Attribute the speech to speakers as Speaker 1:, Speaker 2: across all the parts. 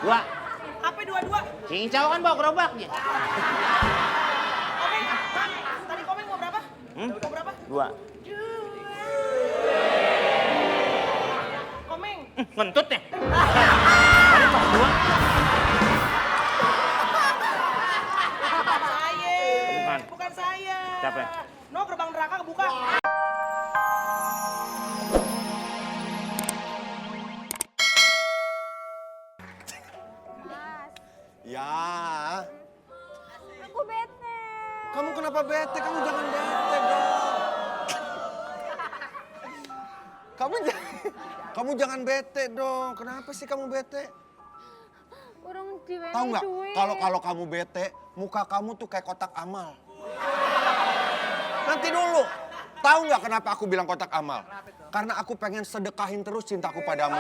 Speaker 1: 2.
Speaker 2: Apa dua-dua?
Speaker 1: Cincau kan bawa gerobaknya.
Speaker 2: Komeng, tadi Komeng mau berapa? Mau berapa?
Speaker 1: 2.
Speaker 2: Komeng.
Speaker 1: Ngentut nih. Tadi pas 2.
Speaker 2: Bukan saya.
Speaker 1: Bukan.
Speaker 2: Bukan saya.
Speaker 1: Siapa?
Speaker 2: No, gerbang neraka kebuka.
Speaker 3: Mas,
Speaker 4: Ya,
Speaker 3: aku bete.
Speaker 4: kamu kenapa bete? Kamu jangan bete dong. Kamu jangan bete dong. Kenapa sih kamu bete?
Speaker 3: Urung diwenehi
Speaker 4: Tahu nggak?
Speaker 3: duit.
Speaker 4: Kalau kamu bete, muka kamu tuh kayak kotak amal. Nanti dulu. Tahu nggak kenapa aku bilang kotak amal? Karena aku pengen sedekahin terus cintaku padamu.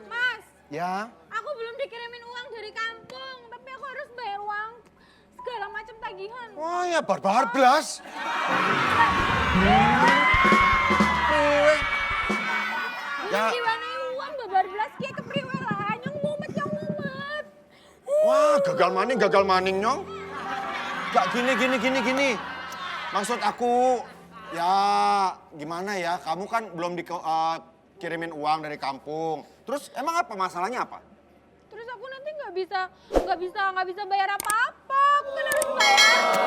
Speaker 3: Mas,
Speaker 4: Ya,
Speaker 3: aku belum dikirimin uang dari kampung, tapi aku harus bayar uang segala macam tagihan.
Speaker 4: wah ya barbar blas. Ya,
Speaker 3: Diwenehi uang babar belas ki kepriwe lah, nyong mumet.
Speaker 4: wah gagal maning nyong. Gak gini. Maksud aku, ya gimana ya, kamu kan belum dikirimin uang dari kampung. Terus emang apa masalahnya apa?
Speaker 3: Terus aku nanti nggak bisa bayar apa-apa. Aku kan harus bayar kos.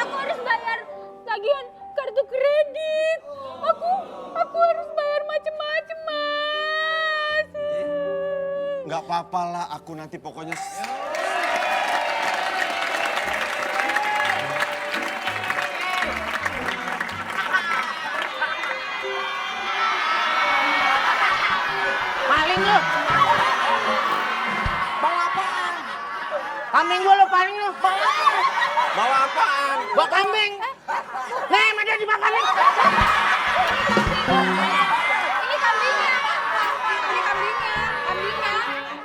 Speaker 3: Aku harus bayar tagihan kartu kredit. Aku harus bayar macem-macem, Mas.
Speaker 4: Nggak apa-apa lah, aku nanti pokoknya...
Speaker 1: Paling lu. Bawa apaan? Kambing gua lu paling lu.
Speaker 4: Bawa apaan?
Speaker 1: Bawa kambing. Nih, ada di makan nih.
Speaker 3: Ini kambingnya.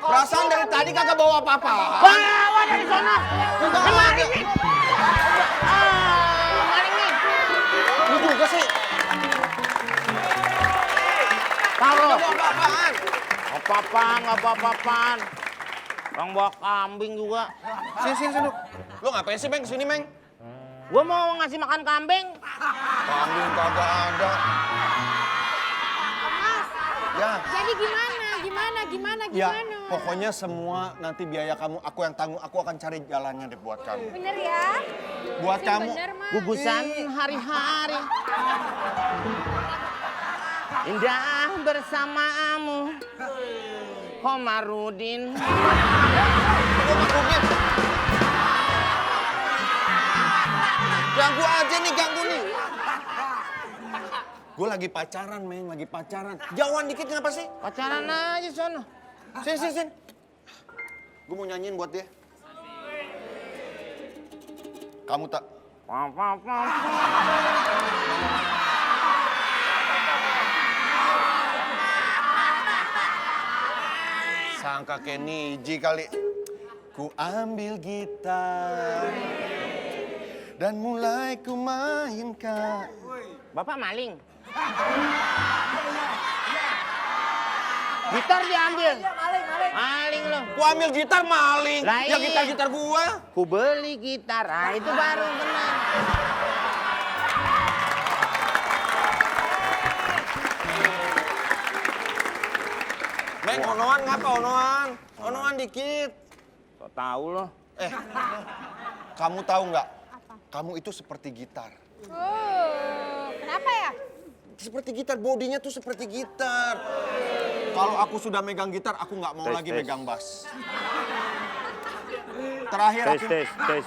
Speaker 4: Perasaan dari tadi kagak bawa apa-apa.
Speaker 1: Bawa dari sana. Kemarin nih. Kemarin nih.
Speaker 4: Lu juga sih.
Speaker 1: Taruh.
Speaker 4: Bawa apa-apaan?
Speaker 1: Nggak apa-apaan. Bang bawa kambing juga.
Speaker 4: Sini. Lu ngapain sih, Meng? Sini, Meng.
Speaker 1: Gua mau ngasih makan kambing.
Speaker 4: Kambing kagak ada.
Speaker 3: Mas,
Speaker 4: Ya.
Speaker 3: jadi gimana?
Speaker 4: Ya, pokoknya semua nanti biaya kamu aku yang tanggung. Aku akan cari jalannya deh buat kamu.
Speaker 3: Bener ya?
Speaker 4: Buat
Speaker 3: Sih,
Speaker 4: kamu.
Speaker 3: bener, Mas.
Speaker 1: Gugusan hari-hari. Indah bersamamu. Komarudin.
Speaker 4: Ganggu aja nih, ganggu nih. Gue lagi pacaran, Meng, lagi pacaran. Jauhan dikit kenapa sih?
Speaker 1: Pacaran aja sono.
Speaker 4: Sini. Gue mau nyanyiin buat dia. Kamu tak... Sangka Keniji kali. Ku ambil gitar dan mulai ku mainkan.
Speaker 1: Bapak maling. Gitar diambil. Maling lo.
Speaker 4: Ku ambil gitar maling.
Speaker 1: Lah
Speaker 4: Ya
Speaker 1: iya.
Speaker 4: gitar gua.
Speaker 1: Ku beli gitar. Nah, itu baru benar.
Speaker 4: Meng, onoan ngapa onoan? Onoan dikit.
Speaker 1: So tahu lo.
Speaker 4: Kamu tahu nggak? Kamu itu seperti gitar.
Speaker 3: Kenapa ya?
Speaker 4: Seperti gitar, bodinya tuh seperti gitar. Kalau aku sudah megang gitar, aku nggak mau
Speaker 1: Tes,
Speaker 4: lagi
Speaker 1: tes.
Speaker 4: megang bass. Terakhir aku...
Speaker 1: Tes. Tes.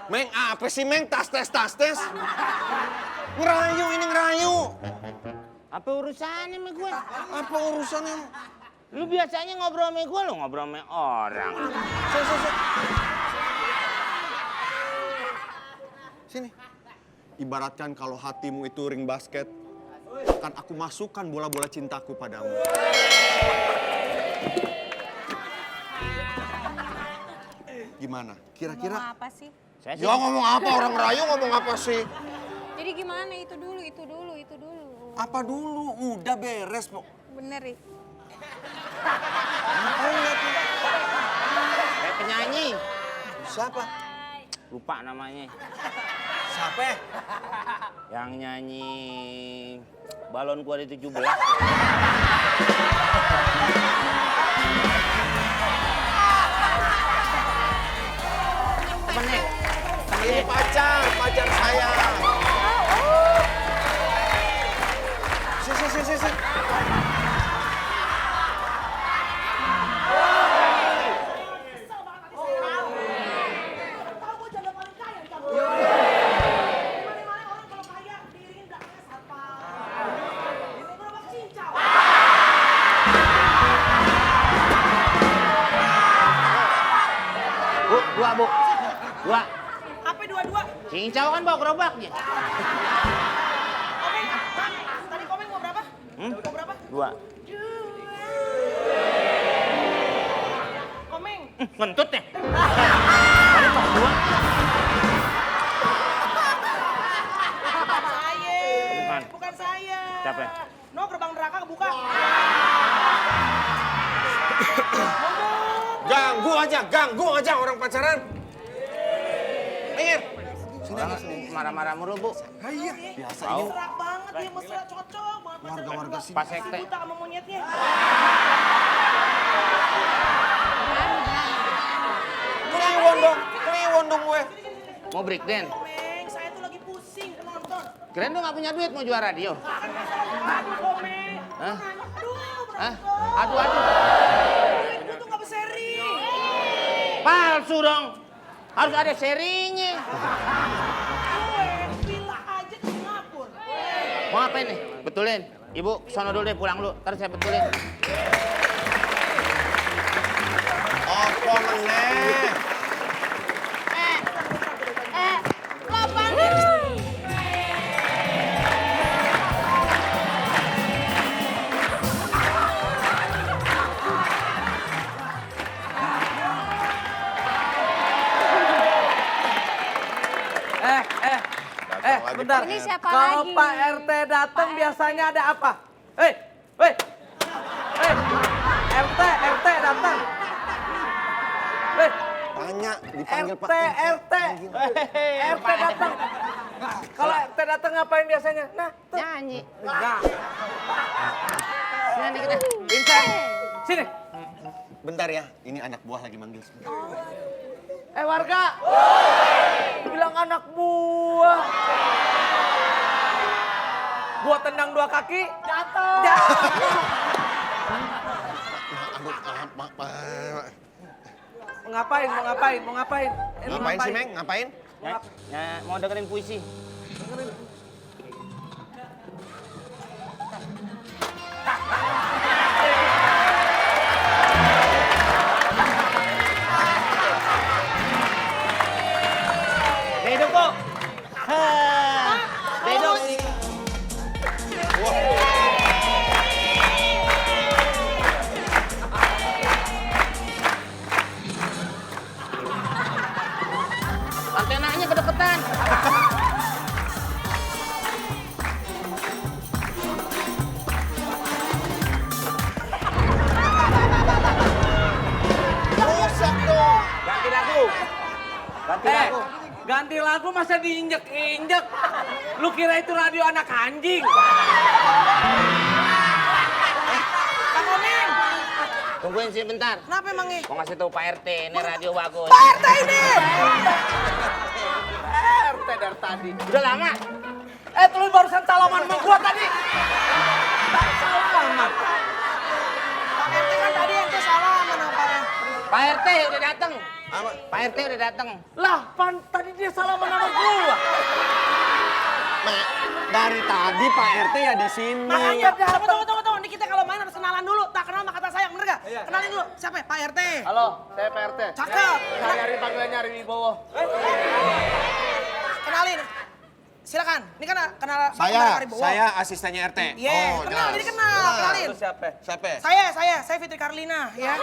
Speaker 4: Meng, apa sih Meng? Tas tes. Ngerayu ini ngerayu.
Speaker 1: Apa urusannya sama gue?
Speaker 4: Apa urusannya?
Speaker 1: Lu biasanya ngobrol sama gue, lu ngobrol sama orang.
Speaker 4: Sini. Ibaratkan kalau hatimu itu ring basket, akan aku masukkan bola-bola cintaku padamu. Gimana? Kira-kira?
Speaker 3: Ngomong apa sih?
Speaker 1: Saya sih
Speaker 4: Ya ngomong apa? Orang Melayu ngomong apa sih?
Speaker 3: Jadi gimana? Itu dulu, itu dulu, itu dulu.
Speaker 4: Apa dulu? Udah beres, Pok.
Speaker 3: Bener ya?
Speaker 1: kayak penyanyi.
Speaker 4: Siapa?
Speaker 1: Lupa namanya.
Speaker 4: Siapa?
Speaker 1: Yang nyanyi balonku ada 17. Temennya.
Speaker 4: Ini pacar saya. Si.
Speaker 2: Tahu gue jaga paling kaya di kampung. Dimana-mana orang kalau kaya diiringin belakangnya satpam. Ini berapa cincau?
Speaker 1: Bu, Bu. Dua.
Speaker 2: Apa dua-dua?
Speaker 1: Cincau kan bawa gerobaknya.
Speaker 2: Komeng, tadi Komeng mau berapa? Mau berapa?
Speaker 1: Dua.
Speaker 2: Komeng,
Speaker 1: Ngentut ya? Tadi pas dua.
Speaker 2: bukan saya.
Speaker 1: Siapa?
Speaker 2: No, gerbang neraka kebuka.
Speaker 4: Ganggu aja orang pacaran. Minggir.
Speaker 1: Orang marah-marah mulu, Bu.
Speaker 4: Iya, biasa
Speaker 1: Tahu.
Speaker 4: ini
Speaker 2: Mesra banget dia, mesra cocok banget.
Speaker 4: warga-warga sini.
Speaker 1: Pas sekte.
Speaker 2: Buta sama monyetnya.
Speaker 4: Kliwon dong gue.
Speaker 1: Mau break dance?
Speaker 2: Komeng, saya tuh lagi pusing nonton.
Speaker 1: Keren lu gak punya duit mau juara radio?
Speaker 2: Aduh, Komeng.
Speaker 1: Hah?
Speaker 2: Aduh,
Speaker 1: Hah?
Speaker 2: berantem.
Speaker 1: Aduh.
Speaker 2: Duit gue tuh gak berseri.
Speaker 1: Palsu dong. Harus ada serinya.
Speaker 2: Gue villa aja ke Singapura.
Speaker 1: Mau ngapain nih? Betulin. Ibu, sono dulu deh, pulang dulu. Ntar saya betulin.
Speaker 4: Apa meneh?
Speaker 3: Lapan.
Speaker 5: Bentar.
Speaker 3: Ini siapa
Speaker 5: Kalau
Speaker 3: lagi?
Speaker 5: Pak RT datang biasanya ada apa? Hei, RT datang. Hei,
Speaker 4: Tanya, dipanggil Pak.
Speaker 5: RT datang. Kalau RT datang ngapain biasanya? Nah, tuh.
Speaker 1: Nyanyi.
Speaker 5: Enggak.
Speaker 1: Sini dikit.
Speaker 5: Vincent, sini.
Speaker 4: Bentar ya, ini anak buah lagi manggil.
Speaker 5: Warga. Bilang anak buah. Gua tendang dua kaki. Jatuh. Mau ngapain?
Speaker 4: Ngapain sih, Meng? Ngapain?
Speaker 1: Mau dengerin puisi. Dedok kok. Dedok. Antenanya kedeketan.
Speaker 4: Rusak dong.
Speaker 1: Ganti lagu. Ganti lagu.
Speaker 5: Ganti lagu masa diinjek-injek. Lu kira itu radio anak anjing?
Speaker 2: Kang Komeng,
Speaker 1: Tungguin sih bentar.
Speaker 2: kenapa emangnya?
Speaker 1: Mau ngasih tahu Pak RT, ini radio bagus.
Speaker 2: Pak RT ini!
Speaker 5: RT dari tadi.
Speaker 1: Udah lama.
Speaker 5: Lu barusan salaman sama gua tadi. Salaman.
Speaker 2: Pak RT kan tadi ente salaman apa ya?
Speaker 1: Pak RT udah datang.
Speaker 4: Apa?
Speaker 1: Pak RT udah datang.
Speaker 5: Lah, tadi dia salaman sama gua.
Speaker 4: Mek, dari tadi Pak RT ya di sini.
Speaker 2: Makanya, tunggu. Ini kita kalau main harus kenalan dulu. Tak kenal maka tak sayang, bener gak? Kenalin dulu, siapa ya? Pak RT.
Speaker 5: Halo, saya Pak RT.
Speaker 2: Cakep.
Speaker 5: Nyari panggilannya Ari Wibowo.
Speaker 2: Kenalin. silakan. Ini kan kenal Bapak
Speaker 4: Saya,
Speaker 2: Kendara Karibowo.
Speaker 4: saya asistennya RT.
Speaker 2: Iya, kenal,
Speaker 4: jelas.
Speaker 2: jadi kenal, kenalin.
Speaker 5: Itu siapa?
Speaker 4: Siapa?
Speaker 2: Saya Fitri Karlina, ya.